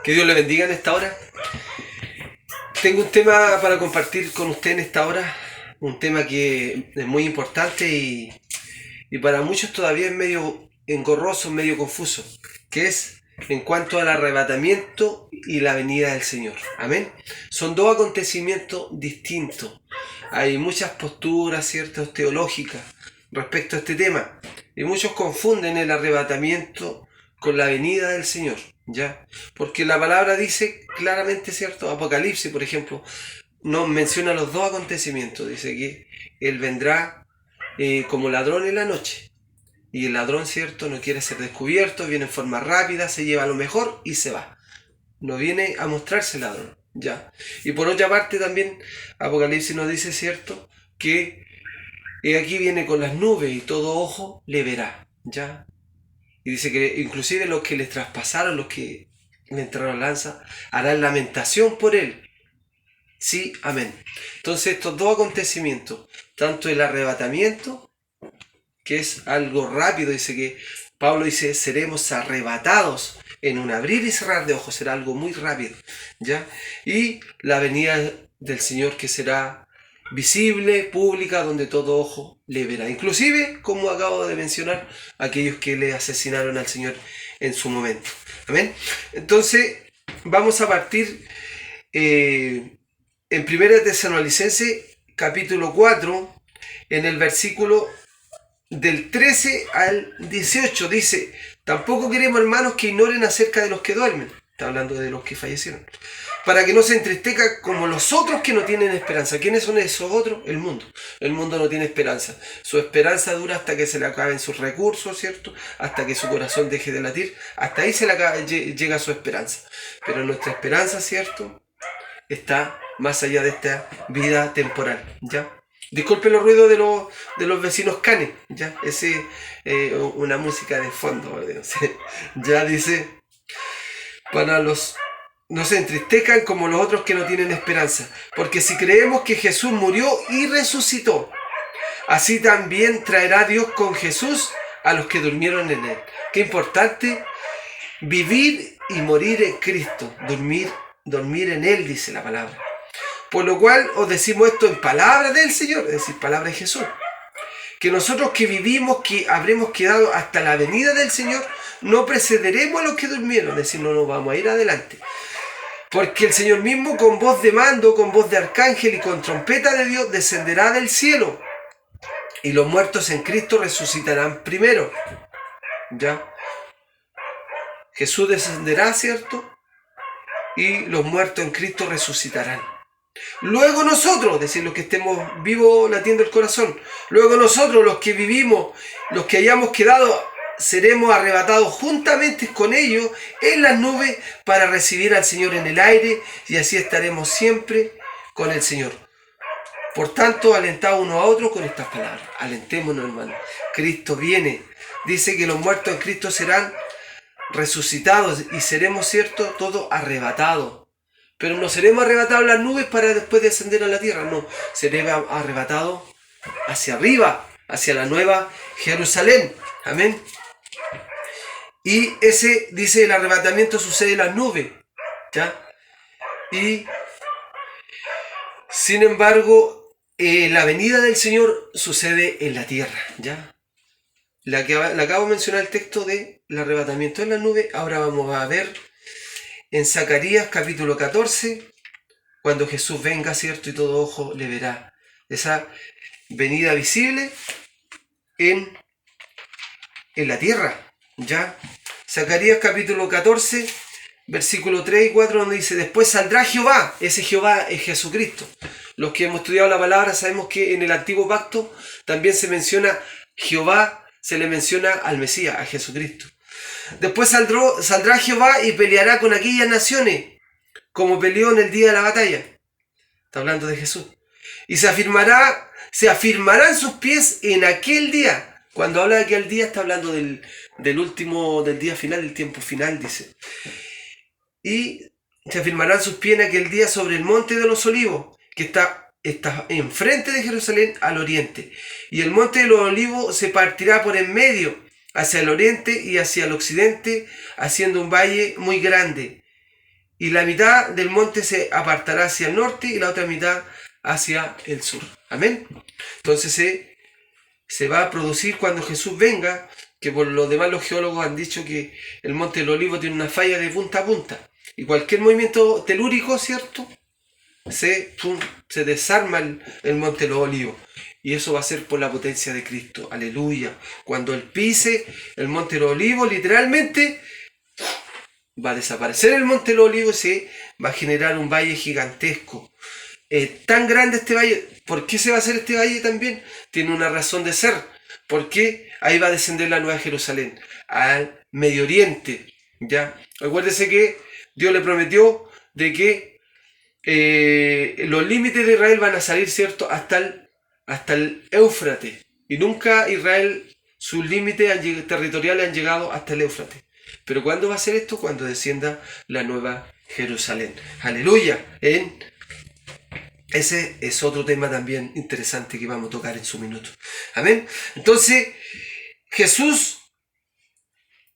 Que Dios le bendiga en esta hora. Tengo un tema para compartir con usted en esta hora, un tema que es muy importante y para muchos todavía es medio engorroso, medio confuso, que es en cuanto al arrebatamiento y la venida del Señor. Amén. Son dos acontecimientos distintos. Hay muchas posturas, ciertas teológicas respecto a este tema, y muchos confunden el arrebatamiento con la venida del Señor, ¿ya? Porque la palabra dice claramente, ¿cierto? Apocalipsis, por ejemplo, nos menciona los dos acontecimientos. Dice que Él vendrá como ladrón en la noche. Y el ladrón, ¿cierto? No quiere ser descubierto, viene en forma rápida, se lleva lo mejor y se va. No viene a mostrarse ladrón, ¿ya? Y por otra parte también Apocalipsis nos dice, ¿cierto? Que aquí viene con las nubes y todo ojo le verá, ¿ya? Y dice que inclusive los que les traspasaron, los que le entraron lanza, harán lamentación por él. Sí, amén. Entonces estos dos acontecimientos, tanto el arrebatamiento, que es algo rápido, dice que Pablo dice, seremos arrebatados en un abrir y cerrar de ojos, será algo muy rápido, ¿ya? Y la venida del Señor, que será visible, pública, donde todo ojo le verá. Inclusive, como acabo de mencionar, aquellos que le asesinaron al Señor en su momento. Amén. Entonces, vamos a partir en 1 Tesalonicenses, capítulo 4, en el versículo del 13 al 18. Dice, tampoco queremos, hermanos, que ignoren acerca de los que duermen. Está hablando de los que fallecieron. Para que no se entristezca como los otros que no tienen esperanza. ¿Quiénes son esos otros? El mundo. El mundo no tiene esperanza. Su esperanza dura hasta que se le acaben sus recursos, ¿cierto? Hasta que su corazón deje de latir. Hasta ahí llega su esperanza. Pero nuestra esperanza, ¿cierto?, está más allá de esta vida temporal, ¿ya? Disculpe los ruidos de los vecinos canes, ¿ya? Una música de fondo, ya dice, para los... No se entristezcan como los otros que no tienen esperanza, porque si creemos que Jesús murió y resucitó, así también traerá Dios con Jesús a los que durmieron en él. Qué importante vivir y morir en Cristo, dormir en él, dice la palabra. Por lo cual os decimos esto en palabra del Señor, es decir, palabra de Jesús, que nosotros que vivimos, que habremos quedado hasta la venida del Señor, no precederemos a los que durmieron, es decir, no nos vamos a ir adelante. Porque el Señor mismo, con voz de mando, con voz de arcángel y con trompeta de Dios, descenderá del cielo. Y los muertos en Cristo resucitarán primero. ¿Ya? Jesús descenderá, ¿cierto? Y los muertos en Cristo resucitarán. Luego nosotros, es decir, los que estemos vivos latiendo el corazón, luego nosotros, los que vivimos, los que hayamos quedado, seremos arrebatados juntamente con ellos en las nubes para recibir al Señor en el aire, y así estaremos siempre con el Señor. Por tanto, alentados unos a otros con estas palabras. Alentémonos, hermanos. Cristo viene. Dice que los muertos en Cristo serán resucitados y seremos, ¿cierto?, todos arrebatados. Pero no seremos arrebatados en las nubes para después descender a la tierra. No, seremos arrebatados hacia arriba, hacia la nueva Jerusalén. Amén. Y ese, dice, el arrebatamiento sucede en las nubes, ¿ya? Y, sin embargo, la venida del Señor sucede en la tierra, ¿ya? Le acabo de mencionar el texto del arrebatamiento en las nubes. Ahora vamos a ver en Zacarías capítulo 14, cuando Jesús venga, ¿cierto? Y todo ojo le verá. Esa venida visible en la tierra, ¿ya? Zacarías capítulo 14, versículo 3 y 4, donde dice, después saldrá Jehová. Ese Jehová es Jesucristo. Los que hemos estudiado la palabra sabemos que en el antiguo pacto también se menciona Jehová, se le menciona al Mesías, a Jesucristo. Después saldrá Jehová y peleará con aquellas naciones, como peleó en el día de la batalla. Está hablando de Jesús. Y se afirmarán sus pies en aquel día. Cuando habla de aquel día, está hablando del día final, del tiempo final, dice. Y se afirmarán sus pies en aquel día sobre el monte de los olivos, que está enfrente de Jerusalén al oriente. Y el monte de los olivos se partirá por en medio, hacia el oriente y hacia el occidente, haciendo un valle muy grande. y la mitad del monte se apartará hacia el norte y la otra mitad hacia el sur. Amén. Entonces se va a producir cuando Jesús venga, que por lo demás los geólogos han dicho que el monte del Olivo tiene una falla de punta a punta. Y cualquier movimiento telúrico, ¿cierto? Se desarma el monte de los Olivos. Y eso va a ser por la potencia de Cristo. Aleluya. Cuando Él pise el monte de los Olivos, literalmente va a desaparecer el monte de los Olivos y se va a generar un valle gigantesco. Tan grande este valle. ¿Por qué se va a hacer este valle también? Tiene una razón de ser. Porque ahí va a descender la Nueva Jerusalén, al Medio Oriente. ¿Ya? Acuérdese que Dios le prometió de que los límites de Israel van a salir, ¿cierto?, hasta el Éufrates. Y nunca Israel, sus límites territoriales han llegado hasta el Éufrates. Pero ¿cuándo va a ser esto? Cuando descienda la Nueva Jerusalén. Aleluya. Ese es otro tema también interesante que vamos a tocar en su minuto. Amén. Entonces, Jesús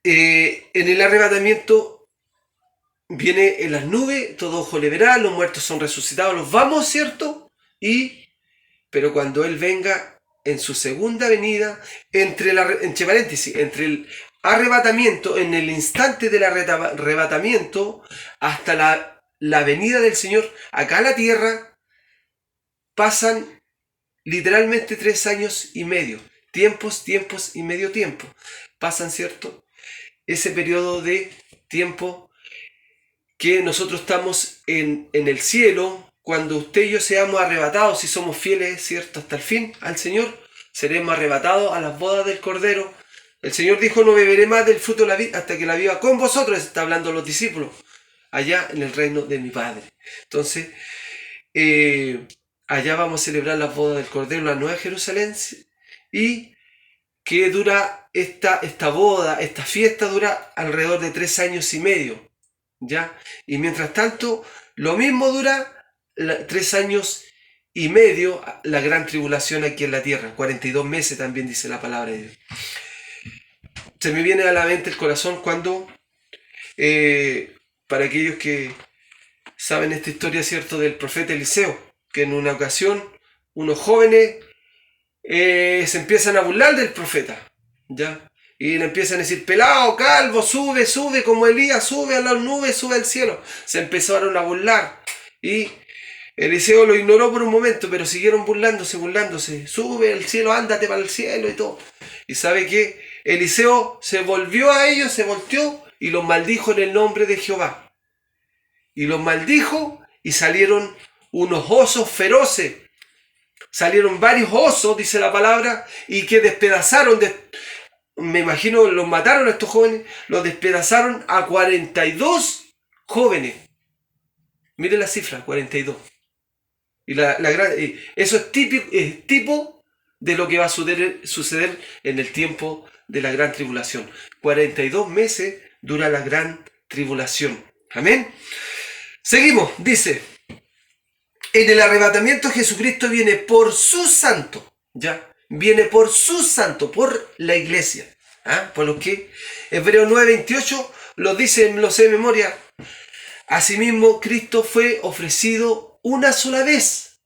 en el arrebatamiento viene en las nubes, todo ojo le verá, los muertos son resucitados, los vamos, ¿cierto? Pero cuando Él venga en su segunda venida, entre el arrebatamiento, en el instante del arrebatamiento, hasta la venida del Señor acá a la tierra, pasan literalmente 3 años y medio. Tiempos y medio tiempo. Pasan, ¿cierto? Ese periodo de tiempo que nosotros estamos en el cielo, cuando usted y yo seamos arrebatados, si somos fieles, ¿cierto?, hasta el fin al Señor, seremos arrebatados a las bodas del Cordero. El Señor dijo, no beberé más del fruto de la vid hasta que la viva con vosotros, está hablando a los discípulos, allá en el reino de mi Padre. Entonces, allá vamos a celebrar las bodas del Cordero, la Nueva Jerusalén, y que dura esta boda, esta fiesta dura alrededor de 3 años y medio, ¿ya? Y mientras tanto, lo mismo dura 3 años y medio la gran tribulación aquí en la tierra, 42 meses también dice la palabra de Dios. Se me viene a la mente el corazón cuando, para aquellos que saben esta historia, ¿cierto?, del profeta Eliseo, que en una ocasión unos jóvenes se empiezan a burlar del profeta, ¿ya? Y le empiezan a decir, pelado, calvo, sube como Elías, sube a las nubes, sube al cielo. Se empezaron a burlar y Eliseo lo ignoró por un momento, pero siguieron burlándose. Sube al cielo, ándate para el cielo y todo. Y sabe que Eliseo se volvió a ellos, se volteó y los maldijo en el nombre de Jehová. Y los maldijo y salieron unos osos feroces. Salieron varios osos, dice la palabra, y que despedazaron, me imagino los mataron a estos jóvenes, los despedazaron a 42 jóvenes. Miren la cifra, 42. Y eso es tipo de lo que va a suceder en el tiempo de la gran tribulación. 42 meses dura la gran tribulación. Amén. Seguimos, dice, en el arrebatamiento Jesucristo viene por su santo, ¿ya? Viene por su santo, por la iglesia. ¿Ah? Por lo que Hebreos 9:28 lo dice, lo sé de memoria. Asimismo, Cristo fue ofrecido una sola vez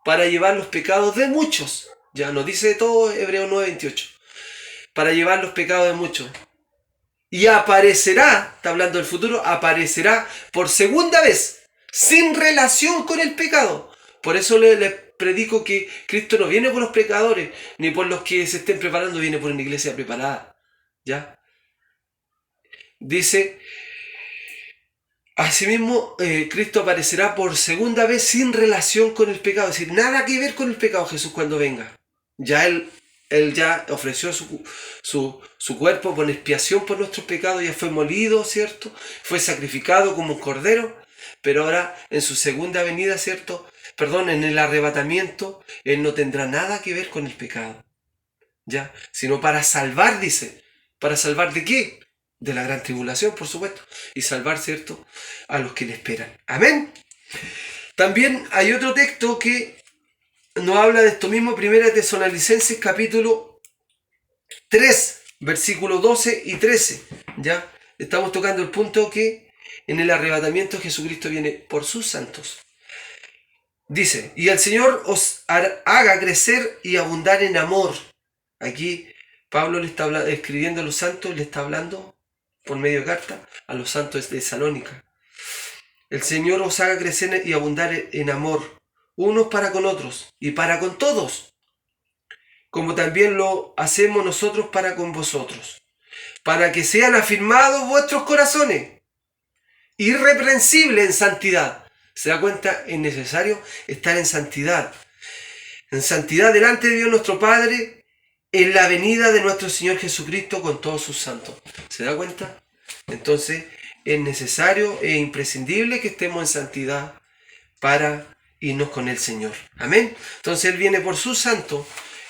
para llevar los pecados de muchos. Ya nos dice todo Hebreos 9:28. Para llevar los pecados de muchos. Y aparecerá, está hablando del futuro, aparecerá por segunda vez, sin relación con el pecado. Por eso les predico que Cristo no viene por los pecadores, ni por los que se estén preparando, viene por una iglesia preparada. ¿Ya? Dice, asimismo, Cristo aparecerá por segunda vez sin relación con el pecado. Es decir, nada que ver con el pecado Jesús cuando venga. Ya Él ya ofreció su cuerpo por expiación por nuestros pecados, ya fue molido, ¿cierto? Fue sacrificado como un cordero, pero ahora en su segunda venida, ¿cierto? En el arrebatamiento, Él no tendrá nada que ver con el pecado, ¿ya? Sino para salvar, dice. ¿Para salvar de qué? De la gran tribulación, por supuesto. Y salvar, ¿cierto?, a los que le esperan. Amén. También hay otro texto que nos habla de esto mismo, 1 Tesalonicenses capítulo 3, versículos 12 y 13. ¿Ya? Estamos tocando el punto que en el arrebatamiento Jesucristo viene por sus santos. Dice, y el Señor os haga crecer y abundar en amor. Aquí Pablo le está escribiendo a los santos, le está hablando por medio de carta a los santos de Tesalónica. El Señor os haga crecer y abundar en amor, unos para con otros y para con todos, como también lo hacemos nosotros para con vosotros, para que sean afirmados vuestros corazones, irreprensibles en santidad. ¿Se da cuenta? Es necesario estar en santidad delante de Dios nuestro Padre, en la venida de nuestro Señor Jesucristo con todos sus santos. ¿Se da cuenta? Entonces es necesario e imprescindible que estemos en santidad para irnos con el Señor. Amén. Entonces Él viene por sus santos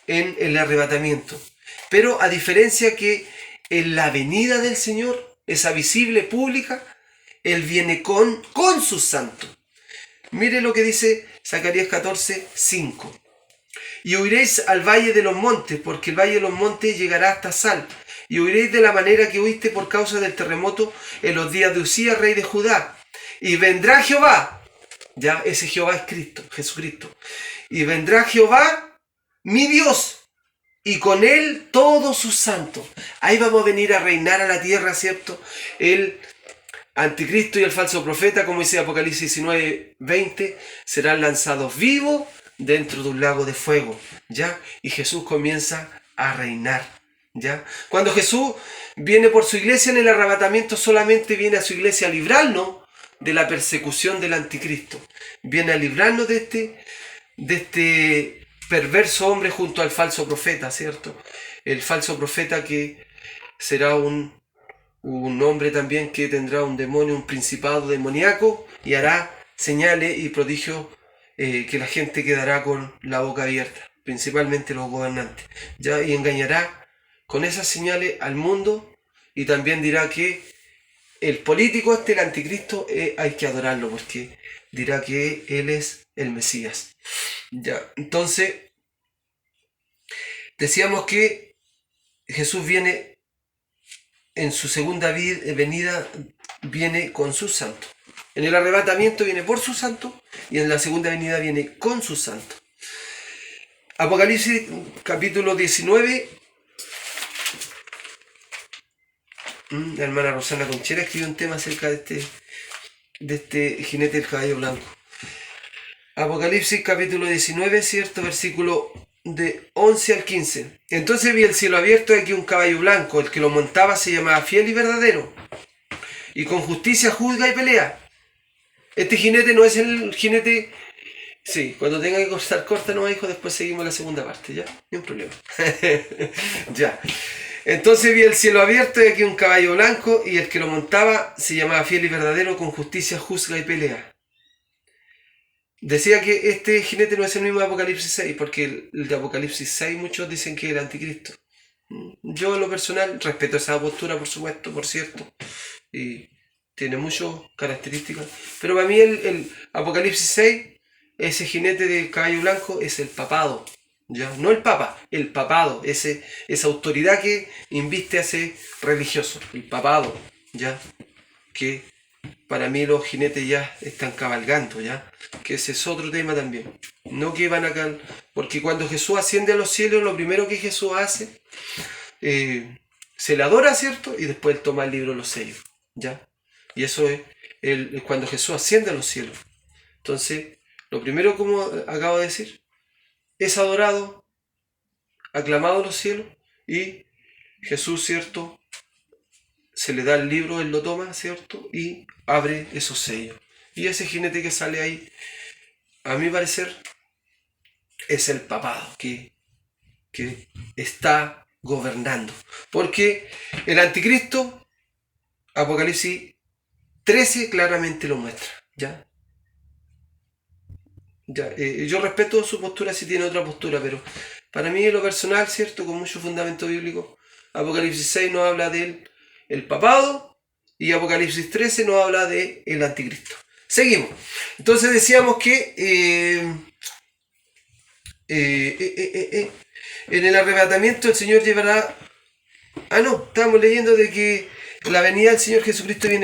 en el arrebatamiento. Pero a diferencia que en la venida del Señor, esa visible, pública, Él viene con sus santos. Mire lo que dice Zacarías 14:5. Y huiréis al valle de los montes, porque el valle de los montes llegará hasta Sal. Y huiréis de la manera que huiste por causa del terremoto en los días de Usías, rey de Judá. Y vendrá Jehová. Ya, ese Jehová es Cristo, Jesucristo. Y vendrá Jehová, mi Dios, y con él todos sus santos. Ahí vamos a venir a reinar a la tierra, ¿cierto? El anticristo y el falso profeta, como dice Apocalipsis 19:20, serán lanzados vivos dentro de un lago de fuego, ¿ya? Y Jesús comienza a reinar, ¿ya? Cuando Jesús viene por su iglesia en el arrebatamiento, solamente viene a su iglesia a librarnos de la persecución del anticristo. Viene a librarnos de este perverso hombre junto al falso profeta, ¿cierto? El falso profeta que será un hombre también que tendrá un demonio, un principado demoníaco, y hará señales y prodigios que la gente quedará con la boca abierta, principalmente los gobernantes, ¿ya? Y engañará con esas señales al mundo, y también dirá que el político el anticristo, hay que adorarlo porque dirá que él es el Mesías, ¿ya? Entonces decíamos que Jesús viene en su segunda venida, viene con sus santos. En el arrebatamiento viene por sus santos y en la segunda venida viene con sus santos. Apocalipsis capítulo 19. La hermana Rosana Conchera escribió un tema acerca de este jinete del caballo blanco. Apocalipsis capítulo 19, ¿cierto? Versículo de 11 al 15. Entonces vi el cielo abierto y aquí un caballo blanco. El que lo montaba se llamaba Fiel y Verdadero, y con justicia juzga y pelea. Este jinete no es el jinete... Sí, cuando tenga que corta nomás, hijo, después seguimos la segunda parte, ¿ya? Ni un problema. Ya. Entonces vi el cielo abierto y aquí un caballo blanco, y el que lo montaba se llamaba Fiel y Verdadero, con justicia juzga y pelea. Decía que este jinete no es el mismo de Apocalipsis 6, porque el de Apocalipsis 6 muchos dicen que es el anticristo. Yo en lo personal respeto esa postura, por supuesto, por cierto, y tiene muchas características, pero para mí el Apocalipsis 6, ese jinete de caballo blanco es el papado, ¿ya? No el papa, el papado, esa autoridad que inviste a ese religioso, el papado, ¿ya? Que para mí los jinetes ya están cabalgando, ¿ya? Que ese es otro tema también. No que van acá, porque cuando Jesús asciende a los cielos, lo primero que Jesús hace, se le adora, ¿cierto? Y después él toma el libro de los sellos, ¿ya? Y eso es cuando Jesús asciende a los cielos. Entonces, lo primero, como acabo de decir, es adorado, aclamado en los cielos, y Jesús, ¿cierto?, se le da el libro, él lo toma, ¿cierto?, y abre esos sellos. Y ese jinete que sale ahí, a mi parecer, es el papado que está gobernando. Porque el anticristo, Apocalipsis 13 claramente lo muestra, ¿ya? Yo respeto su postura si tiene otra postura, pero para mí en lo personal, ¿cierto?, con mucho fundamento bíblico, Apocalipsis 6 nos habla del papado, y Apocalipsis 13 nos habla del anticristo. Seguimos. Entonces decíamos que en el arrebatamiento el Señor llevará... Ah, no, estábamos leyendo de que la venida del Señor Jesucristo viene